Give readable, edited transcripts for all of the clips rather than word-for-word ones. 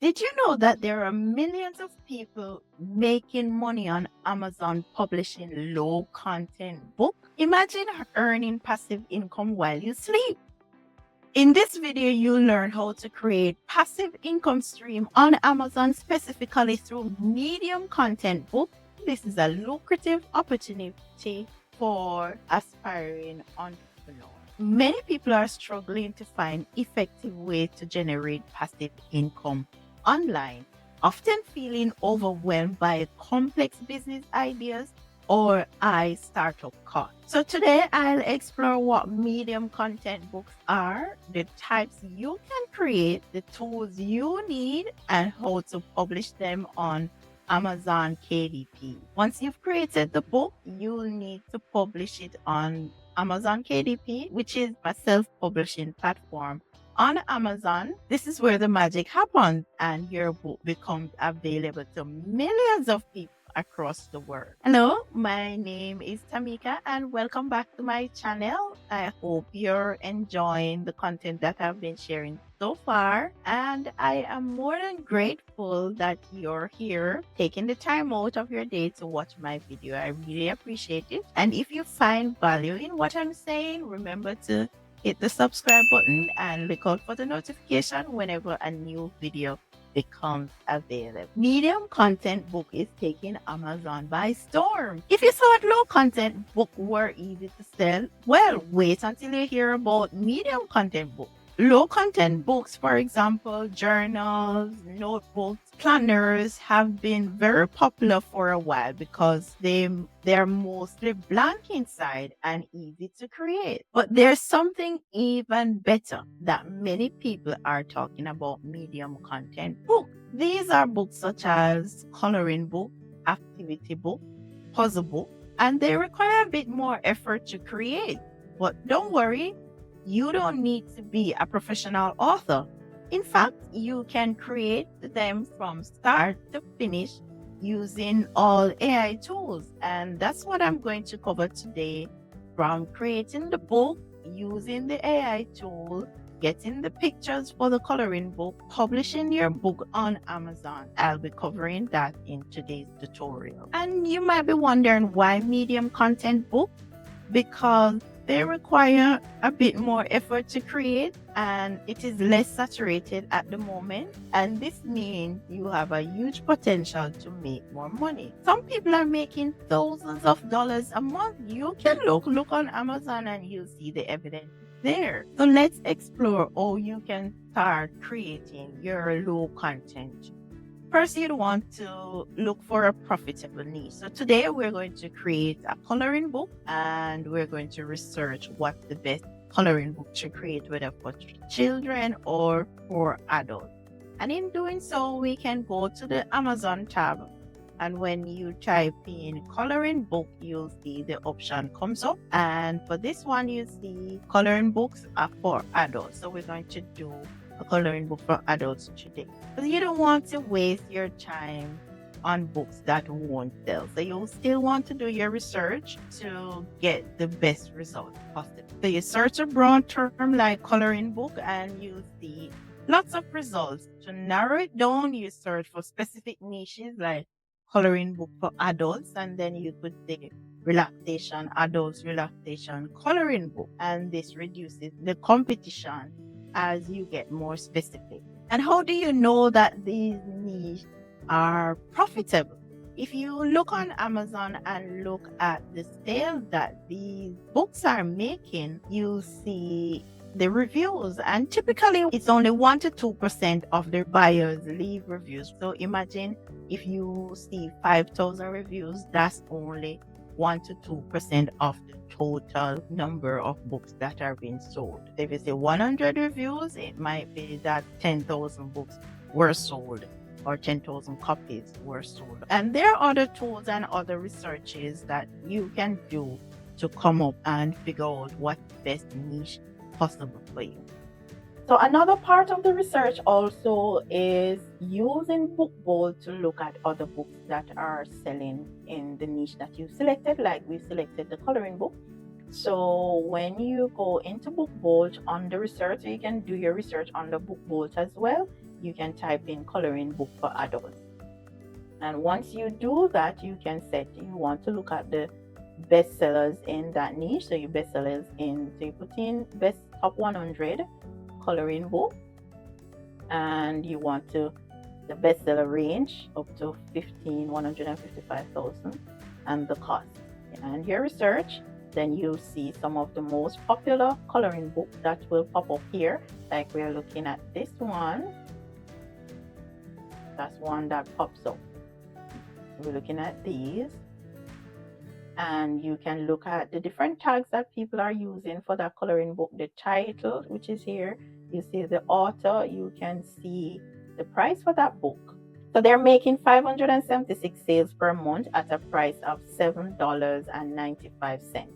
Did you know that there are millions of people making money on Amazon publishing low content books? Imagine earning passive income while you sleep. In this video, you'll learn how to create passive income stream on Amazon, specifically through medium content book. This is a lucrative opportunity for aspiring entrepreneurs. Many people are struggling to find effective ways to generate passive income online, often feeling overwhelmed by complex business ideas or startup cost. So today I'll explore what medium content books are, the types you can create, the tools you need, and how to publish them on Amazon KDP. Once you've created the book, you'll need to publish it on Amazon KDP, which is a self-publishing platform on Amazon. This is where the magic happens and your book becomes available to millions of people across the world. Hello, my name is Tamika and welcome back to my channel. I hope you're enjoying the content that I've been sharing so far, and I am more than grateful that you're here taking the time out of your day to watch my video. I really appreciate it. And if you find value in what I'm saying, remember to hit the subscribe button and look out for the notification whenever a new video becomes available. Medium content book is taking Amazon by storm. If you thought low content book were easy to sell, well, wait until you hear about medium content book. Low content books, for example, journals, notebooks, planners, have been very popular for a while because they're mostly blank inside and easy to create. But there's something even better that many people are talking about: medium content books. These are books such as coloring book, activity book, puzzle book, and they require a bit more effort to create. But don't worry, you don't need to be a professional author. In fact, you can create them from start to finish using all AI tools. And that's what I'm going to cover today, from creating the book using the AI tool, getting the pictures for the coloring book, publishing your book on Amazon. I'll be covering that in today's tutorial. And you might be wondering, why medium content book? Because they require a bit more effort to create and it is less saturated at the moment. And this means you have a huge potential to make more money. Some people are making thousands of dollars a month. You can look on Amazon and you'll see the evidence there. So let's explore how you can start creating your low content. First, you'd want to look for a profitable niche. So today we're going to create a coloring book and we're going to research what's the best coloring book to create, whether for children or for adults. And in doing so, we can go to the Amazon tab. And when you type in coloring book, you'll see the option comes up. And for this one, you see coloring books are for adults. So we're going to do a coloring book for adults today. But you don't want to waste your time on books that won't sell. So you'll still want to do your research to get the best result possible. So you search a broad term like coloring book and you see lots of results. To narrow it down, you search for specific niches like coloring book for adults, and then you could say relaxation, adults relaxation coloring book. And this reduces the competition as you get more specific. And how do you know that these niches are profitable? If you look on Amazon and look at the sales that these books are making, you see the reviews, and typically it's only 1 to 2% of the buyers leave reviews. So imagine if you see 5,000 reviews, that's only 1 to 2% of the total number of books that are being sold. If you say 100 reviews, it might be that 10,000 books were sold or 10,000 copies were sold. And there are other tools and other researches that you can do to come up and figure out what's the best niche possible for you. So another part of the research also is using BookBowl to look at other books that are selling in the niche that you selected, like we selected the coloring book. So when you go into BookBowl on the research, you can do your research on the BookBowl as well. you can type in coloring book for adults. And once you do that, you can set, you want to look at the bestsellers in that niche. So your bestsellers in, so you put in best top 100 coloring book, and you want to, the bestseller range up to 155,000 and the cost. And your research, then you see some of the most popular coloring books that will pop up here. Like we're looking at this one. That's one that pops up. We're looking at these, and you can look at the different tags that people are using for that coloring book. The title, which is here, you see the author, you can see the price for that book. So they're making 576 sales per month at a price of $7.95,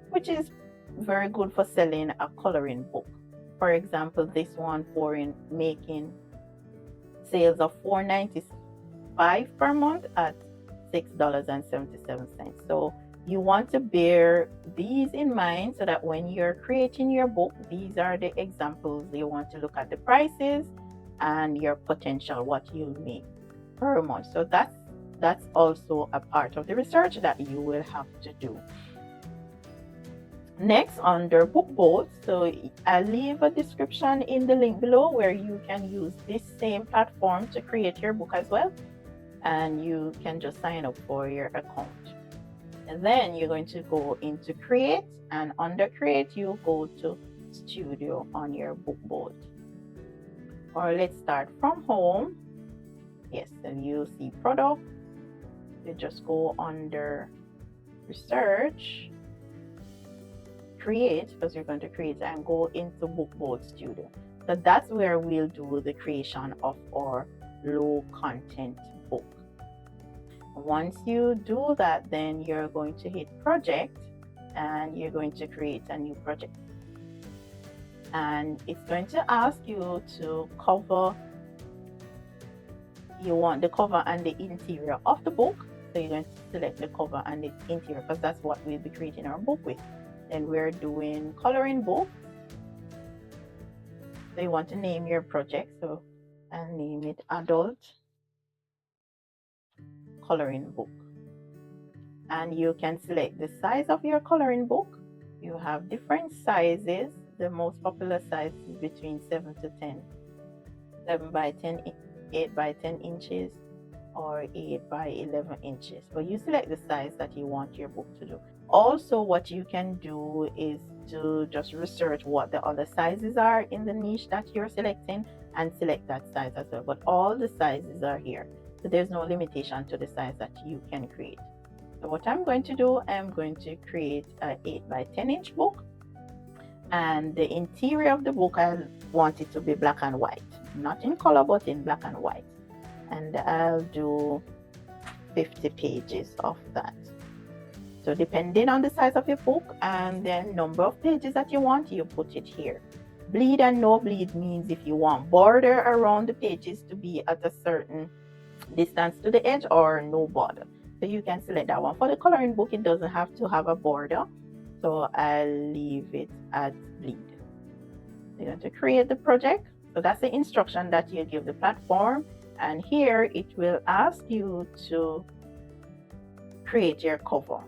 which is very good for selling a coloring book. For example, this one for making sales of $4.95 per month at $6.77. So you want to bear these in mind so that when you're creating your book, these are the examples. You want to look at the prices and your potential, what you make per month. So that's also a part of the research that you will have to do. Next, under book boats, so I'll leave a description in the link below where you can use this same platform to create your book as well, and you can just sign up for your account. And then you're going to go into create, and under create you go to studio on your book boat. Or let's start from home. Yes, and you see product, you just go under research, create, because you're going to create, and go into book boat studio. So that's where we'll do the creation of our low content book. Once you do that, then you're going to hit project, and you're going to create a new project, and it's going to ask you to cover, you want the cover and the interior of the book. So you're going to select the cover and the interior because that's what we'll be creating our book with. Then we're doing coloring book. So you want to name your project, so I'll name it adult coloring book, and you can select the size of your coloring book. You have different sizes. The most popular size is between 7 to 10, 7 by 10, 8 by 10 inches, or 8 by 11 inches. But you select the size that you want your book to do. Also, what you can do is to just research what the other sizes are in the niche that you're selecting and select that size as well. But all the sizes are here, so there's no limitation to the size that you can create. So what I'm going to do, I'm going to create an 8 by 10 inch book, and the interior of the book, I want it to be black and white, not in color but in black and white, and I'll do 50 pages of that. So depending on the size of your book and the number of pages that you want, you put it here. Bleed and no bleed means if you want border around the pages to be at a certain distance to the edge, or no border. So you can select that one. For the coloring book, it doesn't have to have a border, so I'll leave it as bleed. You're going to create the project. So that's the instruction that you give the platform, and here it will ask you to create your cover,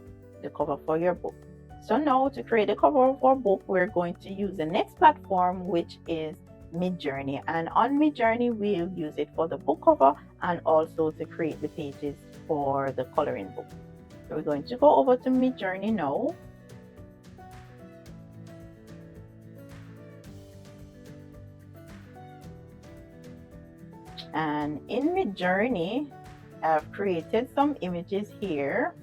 the cover for your book. So now to create the cover of our book, we're going to use the next platform, which is Midjourney, and on Midjourney we'll use it for the book cover and also to create the pages for the coloring book. So we're going to go over to Midjourney now. And in Midjourney, I've created some images here.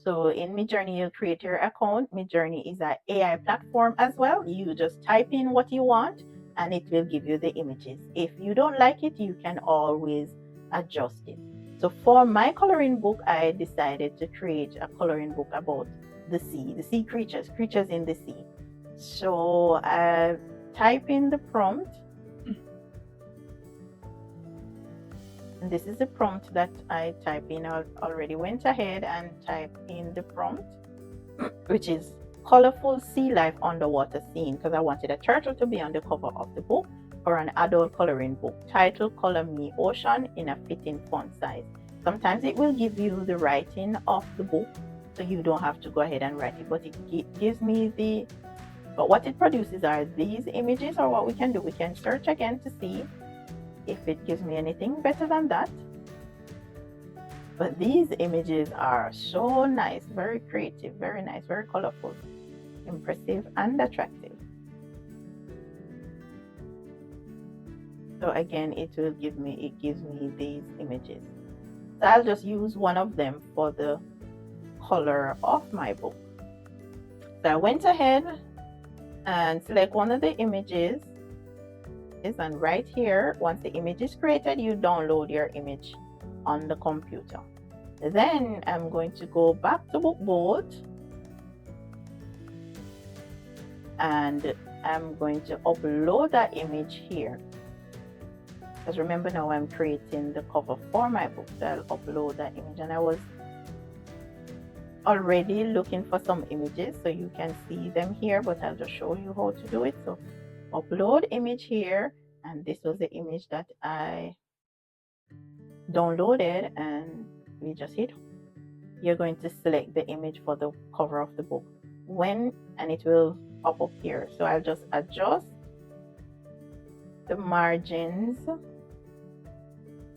So in Midjourney, you'll create your account. Midjourney is an AI platform as well. You just type in what you want and it will give you the images. If you don't like it, you can always adjust it. So for my coloring book, I decided to create a coloring book about the sea creatures in the sea. So I type in the prompt. And this is the prompt that I type in. I already went ahead and typed in the prompt, which is colorful sea life underwater scene, because I wanted a turtle to be on the cover of the book. for an adult coloring book. Title: Color Me Ocean in a fitting font size. Sometimes it will give you the writing of the book, so you don't have to go ahead and write it, but it gives me the, but what it produces are these images. Or what we can do, we can search again to see if it gives me anything better than that. But these images are so nice, very creative, very nice, very colorful, impressive, and attractive. So again, it gives me these images. So I'll just use one of them for the color of my book. So I went ahead and select one of the images, and right here, once the image is created, you download your image on the computer. Then I'm going to go back to Bookboard, and I'm going to upload that image here. Because remember, now I'm creating the cover for my book, so I'll upload that image. And I was already looking for some images, so you can see them here, but I'll just show you how to do it. So upload image here, and this was the image that I downloaded, and we just hit. You're going to select the image for the cover of the book, and it will pop up here. So I'll just adjust the margins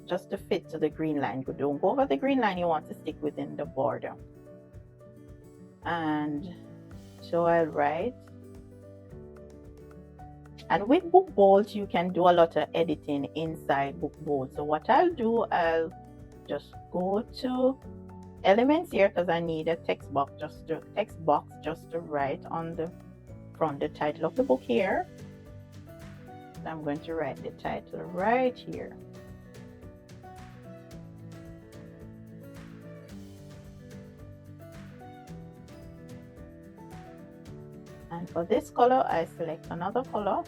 just to fit to the green line. Don't go over the green line, you want to stick within the border. And so I'll write, and with Bookboard you can do a lot of editing inside Bookboard. So what I'll do, I'll just go to elements here, because I need a text box just to write on the front the title of the book here. So I'm going to write the title right here. And for this color, I select another color.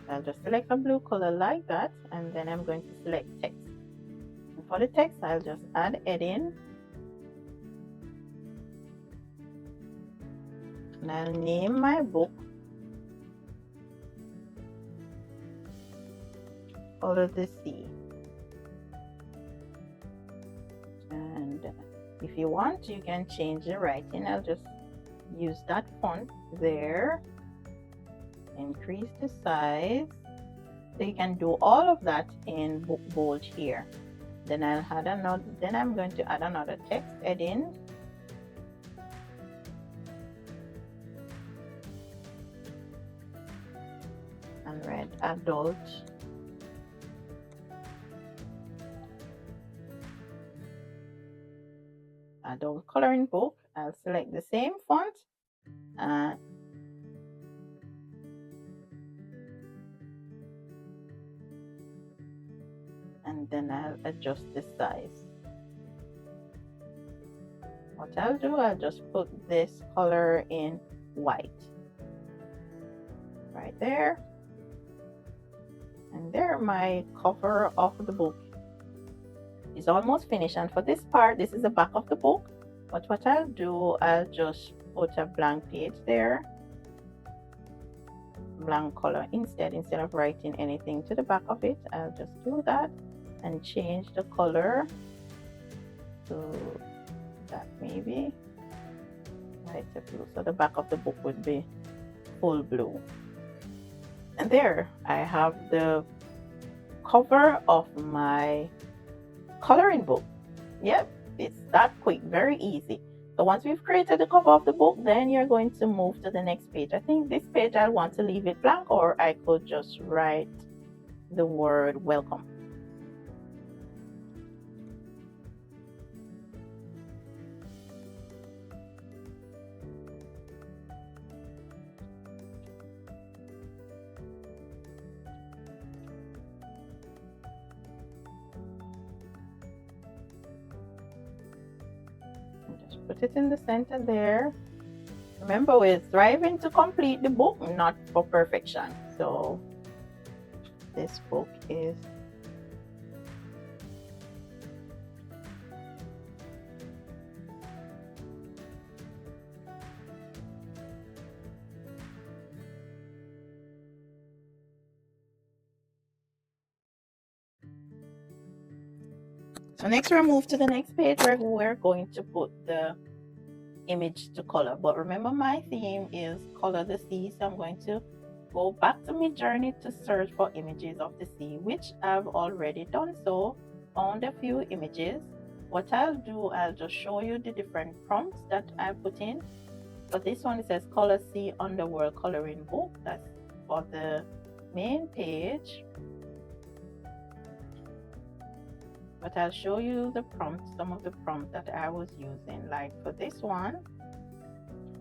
I'll just select a blue color like that, and then I'm going to select text. And for the text, I'll just add heading, and I'll name my book Color the Sea. And if you want, you can change the writing. I'll just use that font there, increase the size. So you can do all of that in Bookboard here. Then I'll add another, then I'm going to add another text heading, and write adult coloring book. I'll select the same font, and then I'll adjust the size. What I'll do, I'll just put this color in white right there, and there my cover of the book is almost finished. And for this part, this is the back of the book, but what I'll do, I'll just put a blank page there, blank color instead of writing anything to the back of it. I'll just do that and change the color to that, maybe lighter blue, so the back of the book would be full blue. And there I have the cover of my coloring book. Yep, it's that quick, very easy. So once we've created the cover of the book, then you're going to move to the next page. I think this page I want to leave it blank, or I could just write the word welcome. Put it in the center there. Remember, we're striving to complete the book, not for perfection. So this book is So next we'll move to the next page where we're going to put the image to color. But remember, my theme is color the sea, so I'm going to go back to my journey to search for images of the sea, which I've already done. So found a few images. What I'll do, I'll just show you the different prompts that I put in. For this one, it says color sea underworld coloring book. That's for the main page. But I'll show you the prompts, some of the prompts that I was using. Like for this one,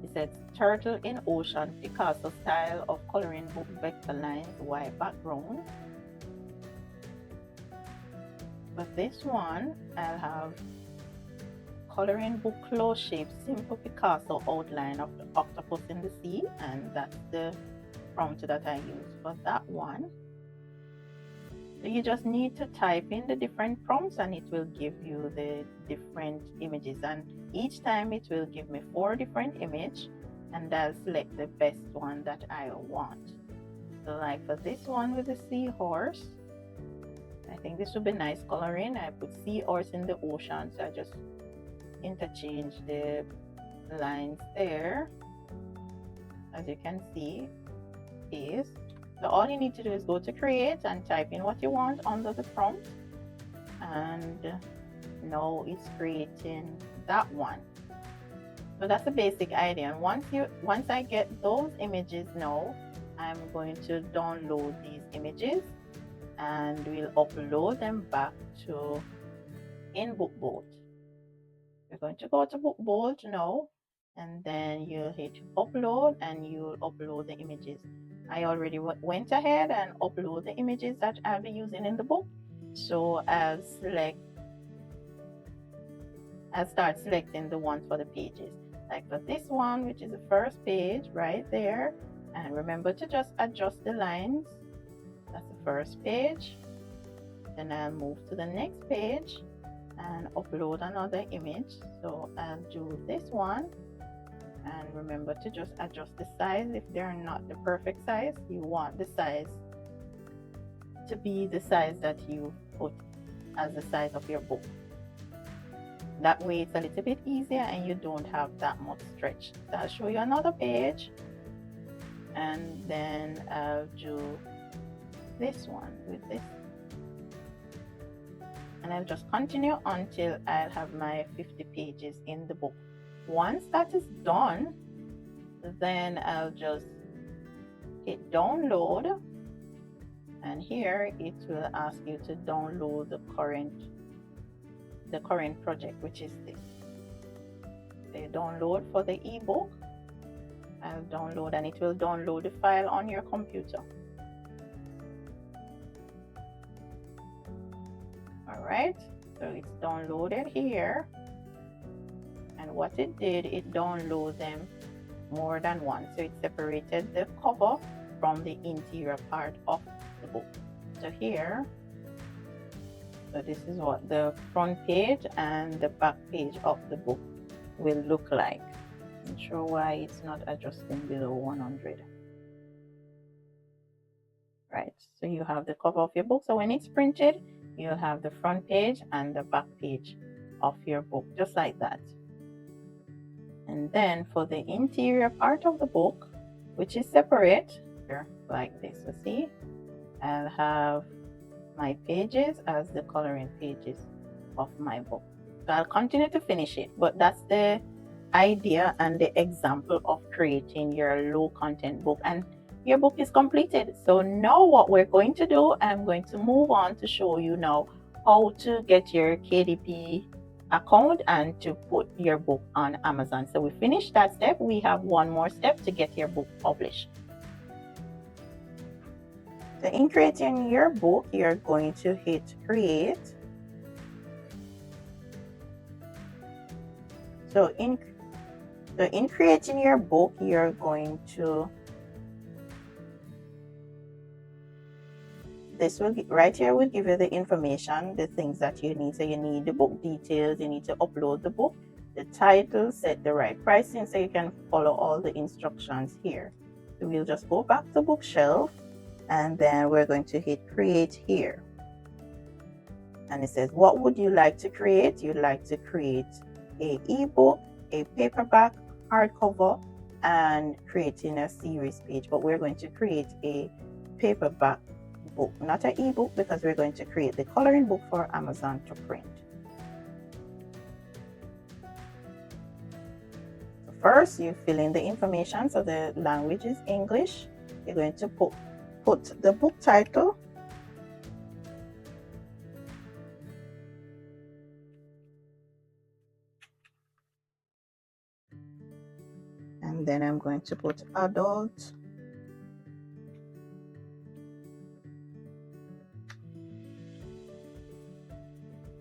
it says turtle in ocean, Picasso style of coloring book, vector lines, white background. For this one, I'll have coloring book close shape, simple Picasso outline of the octopus in the sea, and that's the prompt that I use for that one. So you just need to type in the different prompts and it will give you the different images, and each time it will give me 4 different images, and I'll select the best one that I want. So like for this one with the seahorse, I think this would be nice coloring. I put seahorse in the ocean, so I just interchange the lines there. As you can see, is so all you need to do is go to create and type in what you want under the prompt, and now it's creating that one. So that's the basic idea. And once I get those images, now I'm going to download these images and we'll upload them back to in Bookboard. We're going to go to Bookboard now, and then you'll hit upload and you'll upload the images. I already went ahead and upload the images that I'll be using in the book. So I'll start selecting the ones for the pages. Like for this one, which is the first page right there. And remember to just adjust the lines. That's the first page. Then I'll move to the next page and upload another image. So I'll do this one. And remember to just adjust the size. If they're not the perfect size, you want the size to be the size that you put as the size of your book. That way it's a little bit easier and you don't have that much stretch. So I'll show you another page, and then I'll do this one with this, and I'll just continue until I'll have my 50 pages in the book. Once that is done, then I'll just hit download, and here it will ask you to download the current project, which is this. So you download for the ebook. I'll download, and it will download the file on your computer. All right, so it's downloaded here. And what it did, it downloaded them more than one. So it separated the cover from the interior part of the book. So here, so this is what the front page and the back page of the book will look like. I'm not sure why it's not adjusting below 100. Right, so you have the cover of your book. So when it's printed, you'll have the front page and the back page of your book, just like that. And then for the interior part of the book, which is separate, like this, you see, I'll have my pages as the coloring pages of my book. So I'll continue to finish it, but that's the idea and the example of creating your low content book, and your book is completed. So now what we're going to do, I'm going to move on to show you now how to get your KDP account and to put your book on Amazon. So we finished that step. We have one more step to get your book published. So in creating your book, you're going to hit create. So in creating your book, you're going to, this will right here will give you the information, the things that you need. So you need the book details, you need to upload the book, the title, set the right pricing, so you can follow all the instructions here. So we'll just go back to bookshelf, and then we're going to hit create here. And it says, what would you like to create? You'd like to create a ebook, a paperback, hardcover, and creating a series page. But we're going to create a paperback book, not an ebook, because we're going to create the coloring book for Amazon to print. So first, you fill in the information. So the language is English. You're going to put the book title. And then I'm going to put adult.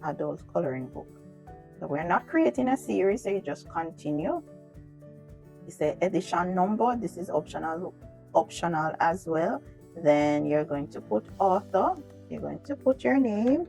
Adult coloring book. So we're not creating a series, so you just continue. It's the edition number. This is optional as well. Then you're going to put author. You're going to put your name.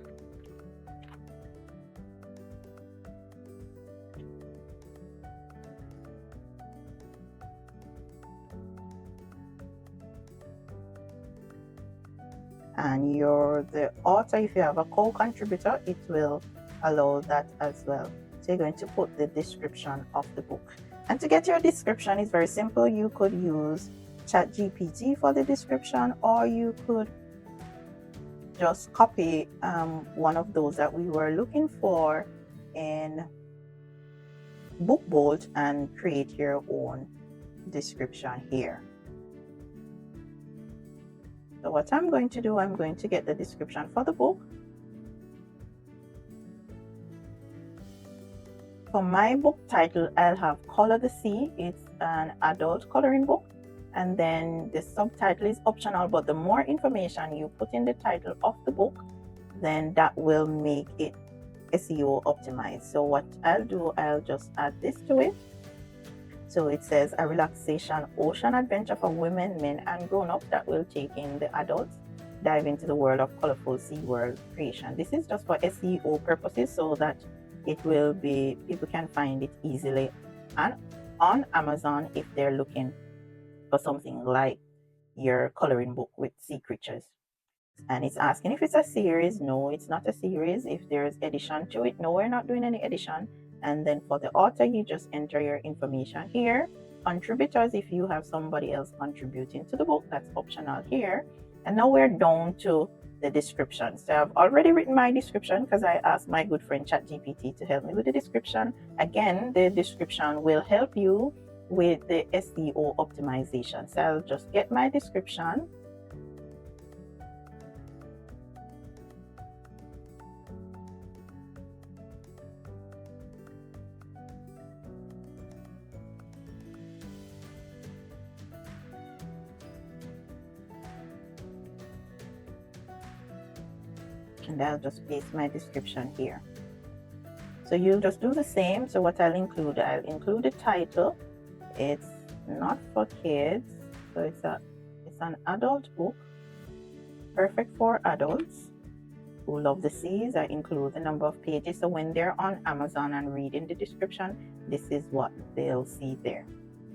And you're the author. If you have a co-contributor, it will allow that as well. So you're going to put the description of the book. And to get your description, it's very simple. You could use ChatGPT for the description, or you could just copy one of those that we were looking for in BookBolt and create your own description here. So what I'm going to do, I'm going to get the description for the book. For my book title, I'll have Color the Sea. It's an adult coloring book. And then the subtitle is optional, but the more information you put in the title of the book, then that will make it SEO optimized. So what I'll do, I'll just add this to it. So it says a relaxation ocean adventure for women, men, and grown-ups that will take in the adults, dive into the world of colorful sea world creation. This is just for SEO purposes, so that it will be, people can find it easily and on Amazon if they're looking for something like your coloring book with sea creatures. And it's asking if it's a series. No, it's not a series. If there's addition to it, no, we're not doing any addition. And then for the author, you just enter your information here. Contributors, if you have somebody else contributing to the book, that's optional here. And now we're down to the description. So I've already written my description because I asked my good friend ChatGPT to help me with the description. Again, the description will help you with the SEO optimization. So I'll just get my description. And I'll just paste my description here. So you'll just do the same. So what I'll include the title. It's not for kids, so it's an adult book, perfect for adults who love the seas. I include the number of pages, so when they're on Amazon and reading the description, this is what they'll see there.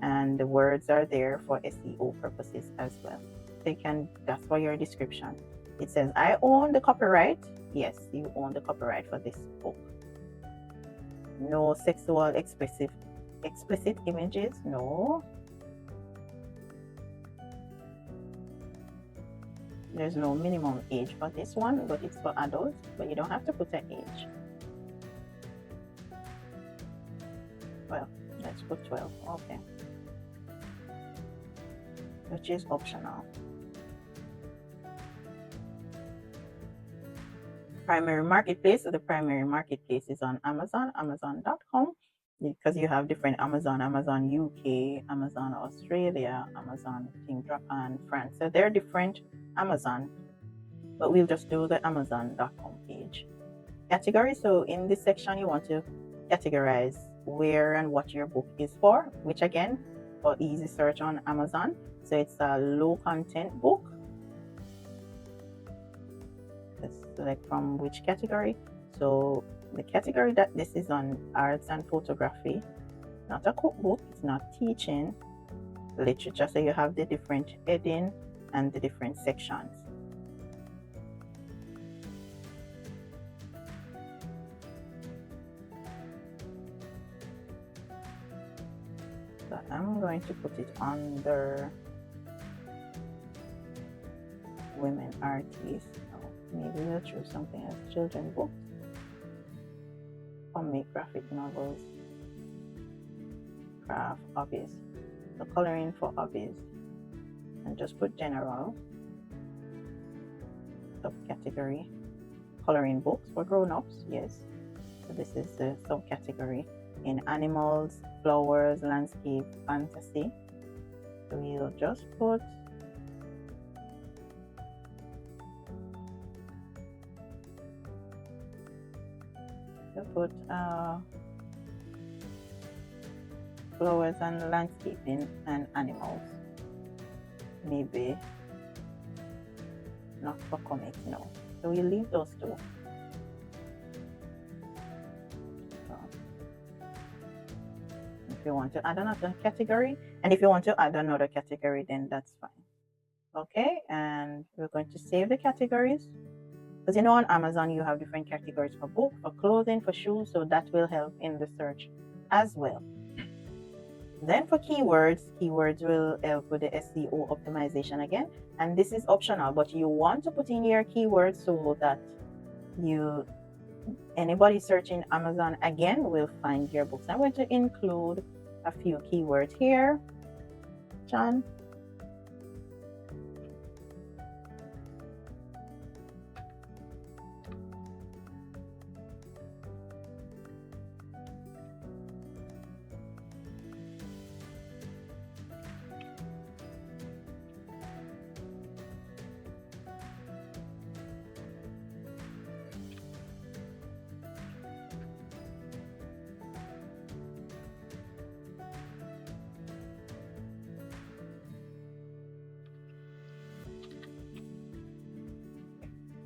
And the words are there for SEO purposes as well. They can, that's for your description. It says, I own the copyright. Yes, you own the copyright for this book. No sexual explicit images, no. There's no minimum age for this one, but it's for adults, but you don't have to put an age. Well, let's put 12, okay. Which is optional. Primary marketplace. So the primary marketplace is on Amazon, amazon.com, because you have different Amazon UK, Amazon Australia, Amazon Japan, France. So they're different Amazon, but we'll just do the amazon.com page. Category. So in this section, you want to categorize where and what your book is for, which again, for easy search on Amazon. So it's a low content book. Let's select from which category. So the category that this is on, arts and photography, not a cookbook, it's not teaching, literature. So you have the different heading and the different sections. So I'm going to put it under women artists. Maybe we'll choose something as children books, comic, graphic novels, craft, hobbies. So coloring for hobbies, and just put general. Subcategory, coloring books for grown-ups. Yes, so this is the subcategory in animals, flowers, landscape, fantasy. So we'll just put flowers and landscaping and animals. Maybe not for comics, no. So we'll leave those two. So if you want to add another category, and if you want to add another category, then that's fine. Okay, and we're going to save the categories. Because you know on Amazon you have different categories for book, for clothing, for shoes, so that will help in the search as well. Then for keywords will help with the SEO optimization again, and this is optional, but you want to put in your keywords so that anybody searching Amazon again will find your books. I'm going to include a few keywords here, John.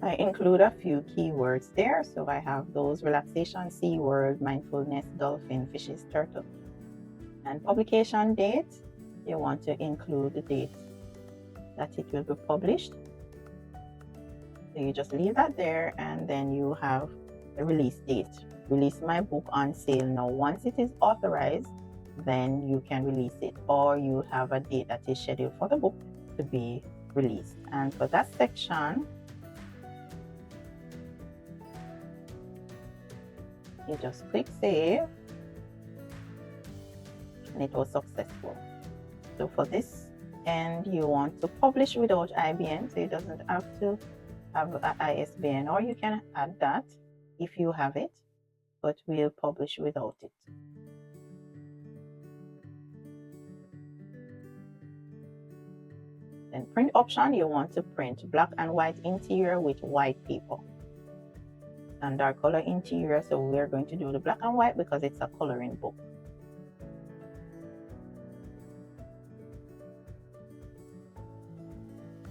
I include a few keywords there. So I have those: relaxation, sea world, mindfulness, dolphin, fishes, turtle. And publication date, you want to include the date that it will be published. So you just leave that there, and then you have the release date. Release my book on sale. Now, once it is authorized, then you can release it, or you have a date that is scheduled for the book to be released. And for that section, you just click save, and it was successful. So for this, and you want to publish without IBN, so it doesn't have to have an ISBN, or you can add that if you have it, but we'll publish without it. Then print option, you want to print black and white interior with white paper. Standard color interior, so we're going to do the black and white because it's a coloring book.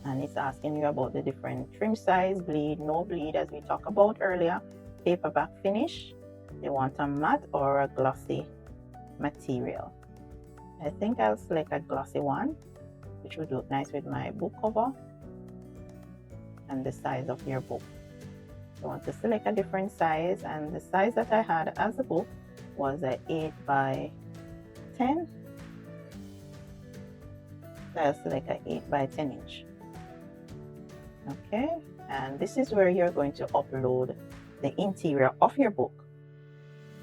And it's asking you about the different trim size, bleed, no bleed, as we talked about earlier. Paperback finish, you want a matte or a glossy material. I think I'll select a glossy one, which would look nice with my book cover and the size of your book. You want to select a different size, and the size that I had as a book was a 8 by 10. So I'll select an 8 by 10 inch. Okay, and this is where you're going to upload the interior of your book.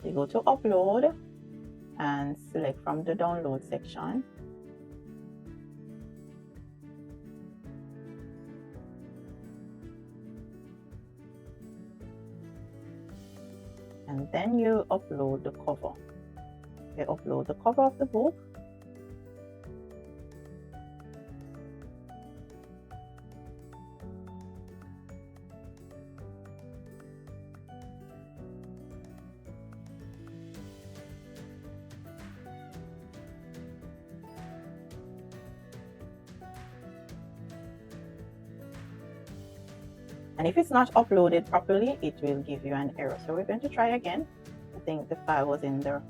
You go to upload and select from the download section. And then you upload the cover. You upload the cover of the book. And if it's not uploaded properly, it will give you an error. So we're going to try again. I think the file was in the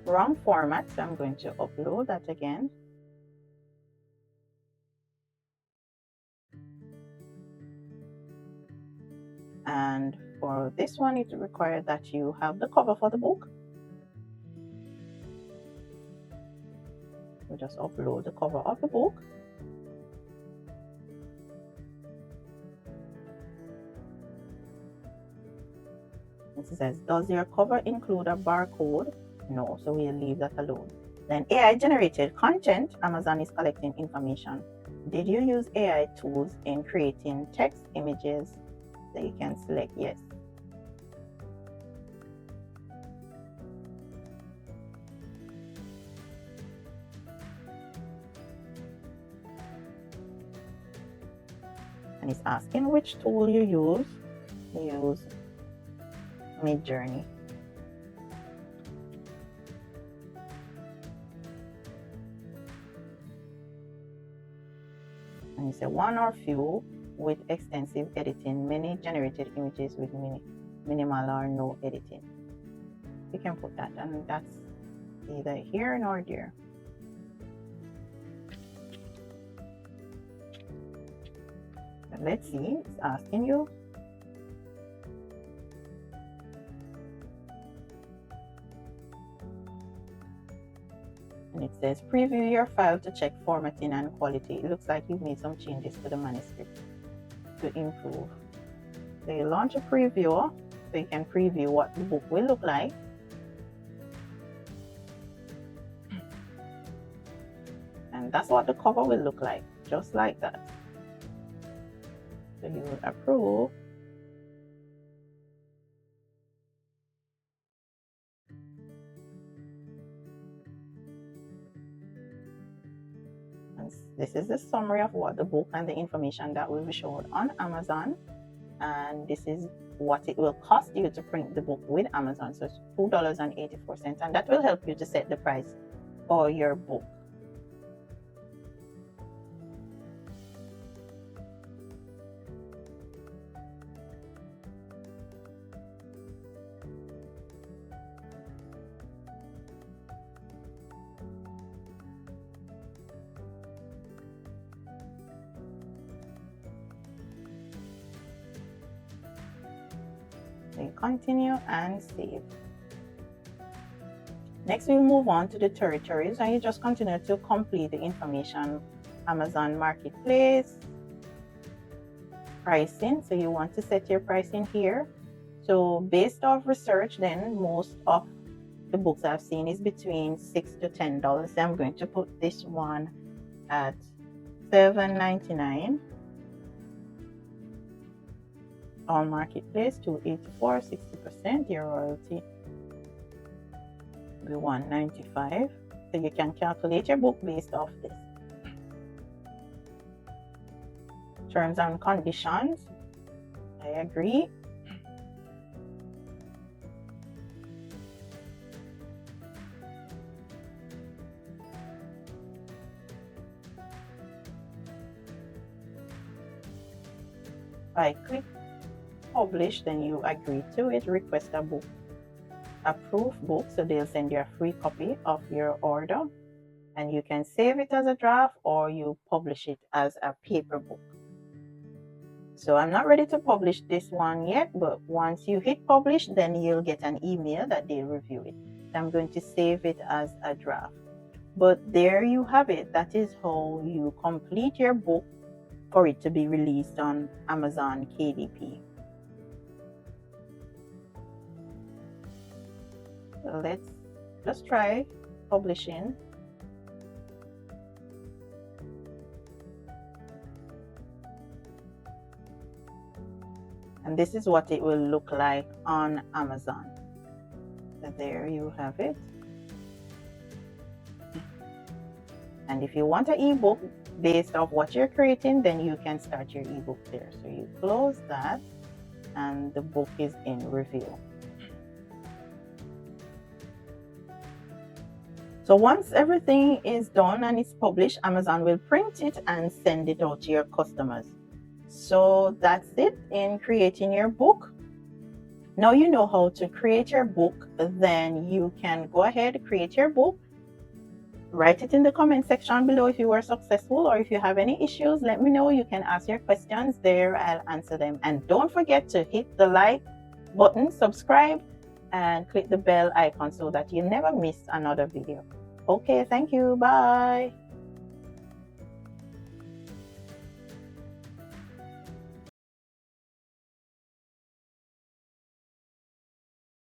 wrong format, so I'm going to upload that again. And for this one, it requires that you have the cover for the book. We just upload the cover of the book. It says, does your cover include a barcode? No, so we'll leave that alone. Then AI generated content. Amazon is collecting information. Did you use AI tools in creating text, images? So you can select yes. And it's asking which tool you use. You use Midjourney. And you say one or few with extensive editing, many generated images with minimal or no editing. You can put that, and that's either here nor there. But let's see, it's asking you. And it says preview your file to check formatting and quality. It looks like you've made some changes to the manuscript to improve. So you launch a preview, so you can preview what the book will look like. And that's what the cover will look like, just like that. So you will approve. This is the summary of what the book and the information that will be shown on Amazon. And this is what it will cost you to print the book with Amazon. So it's $2.84. And that will help you to set the price for your book. So you continue and save. Next, we'll move on to the territories, and you just continue to complete the information. Amazon Marketplace, pricing. So you want to set your pricing here. So based off research, then most of the books I've seen is between $6 to $10. So I'm going to put this one at $7.99. On Marketplace, $2.84, 60%. Your royalty will be $1.95. So you can calculate your book based off this. Terms and conditions, I agree. If I click publish, then you agree to it. Request a book, approve book, so they'll send you a free copy of your order, and you can save it as a draft or you publish it as a paper book. So I'm not ready to publish this one yet, but once you hit publish, then you'll get an email that they review it. So I'm going to save it as a draft. But there you have it. That is how you complete your book for it to be released on Amazon KDP. So let's just try publishing. And this is what it will look like on Amazon. So there you have it. And if you want an ebook based off what you're creating, then you can start your ebook there. So you close that and the book is in review. So once everything is done and it's published, Amazon will print it and send it out to your customers. So that's it in creating your book. Now you know how to create your book, then you can go ahead, create your book. Write it in the comment section below if you were successful, or if you have any issues, let me know. You can ask your questions there, I'll answer them. And don't forget to hit the like button, subscribe, and click the bell icon so that you never miss another video. Okay, thank you. Bye.